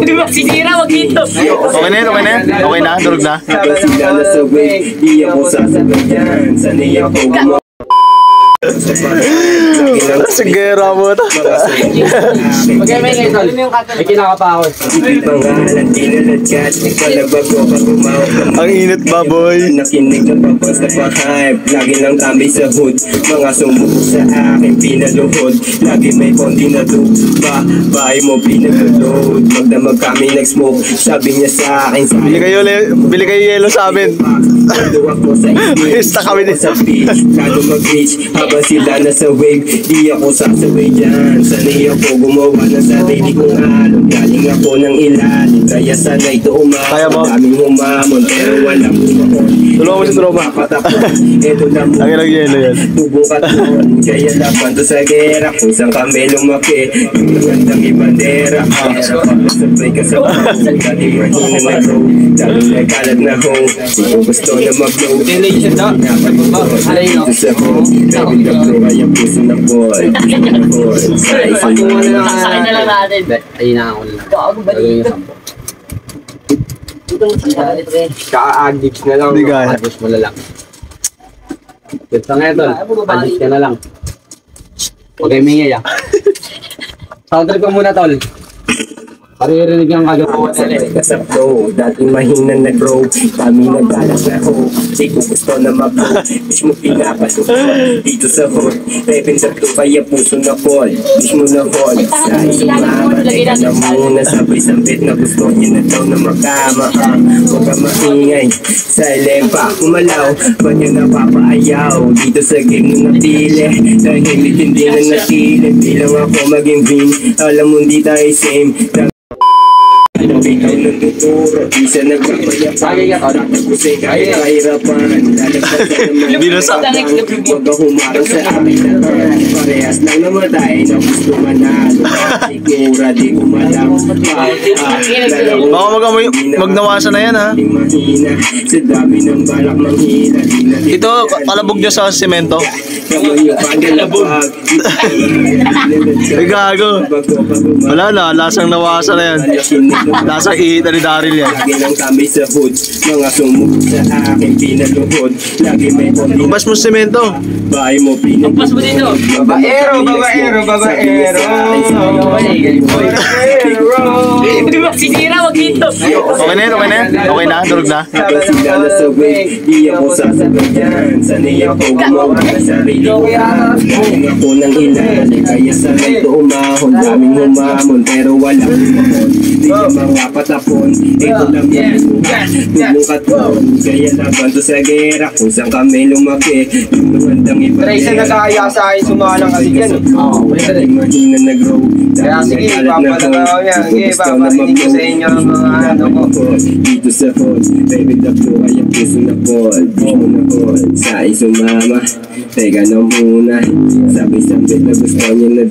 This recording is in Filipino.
Di ba sisira, wag dito. Okay na yan, okay na yan. Okay na, durog na. Sigera mo ito. Mag-emay ngayon, tol. May kinakapa ako. Ang init ba, boy? Nakinig na papos na pa-hype. Lagi lang tambay sa hood. Mga sumuko sa akin pinaluhod. Lagi may konti na tuba. Bahay mo pinag-load. Magdamag kami nag-smoke. Sabi niya sa akin, Bili kayo yelo sa amin. Basta kami din sa beach. Kado mag-reach. Habang sila nasa wave. Di ako sasaway dyan. Sanay ako gumawa ng sarili kong alon. Galing ako ng ilalim. Kaya sana ito umahon. Daming humamon. Pero walang umahon. Tulungan mo si Troma. Ito na mo. Ang yelo yan. Tubong katon. Kaya laban to sa gera. Kung saan kami lumaki. Yung nagandang ibandera. Sabay ka sa puso. Dati mahina na road. Dami nagkalat na home. Di ko gusto na mag-blow. Dito sa home. Baby the flow. Ay ang puso na ball. Saksakin na lang natin. Ayun na ako lang. Gago ba dito? Kaka-addicts na lang. Hindi kaya. Addicts mo na lang. Ito nga ito. Addicts ka na lang. Okay, mingay ah. Soundtrack ko muna, tol. Paririnig ang kagawa nila. Sa flow, dati mahina nag-grow. Kami nagbalas na ho. Di ko gusto na mag-blow. Wish mo pinapasok dito sa hood. Reven sa flow, kaya puso na fall. Wish mo na fall. Sa isumama, teka na muna. Sabay sambit na gusto niya na daw na magkama. Huwag ka maingay. Silent pa, kumalaw. Ba't yun napapaayaw? Dito sa game mo napili. Dahil hindi na natili. Bilang ako maging win. Alam mo hindi tayo same. Ikaw nagtuturo, isa nagpapayapang. Kusay kahit kahirapan. Binusak. Huwag ka humarang sa akin. Parehas lang namatay na gusto manalo. Sigura di ko malam. Baka magnawasan na yan, ha? Sa dami ng balak manghina. Ito, kalabog niya sa semento. Ay, gago. Wala na, lasang nawasan na yan. Lasang ihita ni Daryl yan. Lagi lang kami sa hood. Mga sumuko sa akin pinaluhod. Lagi may konti. Bas mo semento. Bahay mo pinaluhod. Pas mo dito. Babaero. Di ba sisira, wag dito. Okay na yan, okay na yan. Okay na, durog na. Habang sila nasa way, di ako sasabay dyan. Sanay ako gumawa ng sarili ko. Galing ako ng ilalim. Kaya sanay ito umahon. Daming humamon, pero walang umahon. Di ka mga patapon. Ito lang yung tubong katon. Kaya laban to sa gera. Kung saan kami lumaki. Yung magandang iba. Tracer nag-aaya sa akin, sumalang kasi yan. Dahil mahina nag-grow. Kaya sige, papalagaw yan. Sige, paparinig ko sa inyo ang mga ano ko. Dito sa hood, baby the flow ay ang puso na fall. Di mo na fall, sa isumama. Teka na muna, sabi-sabi na gusto niya na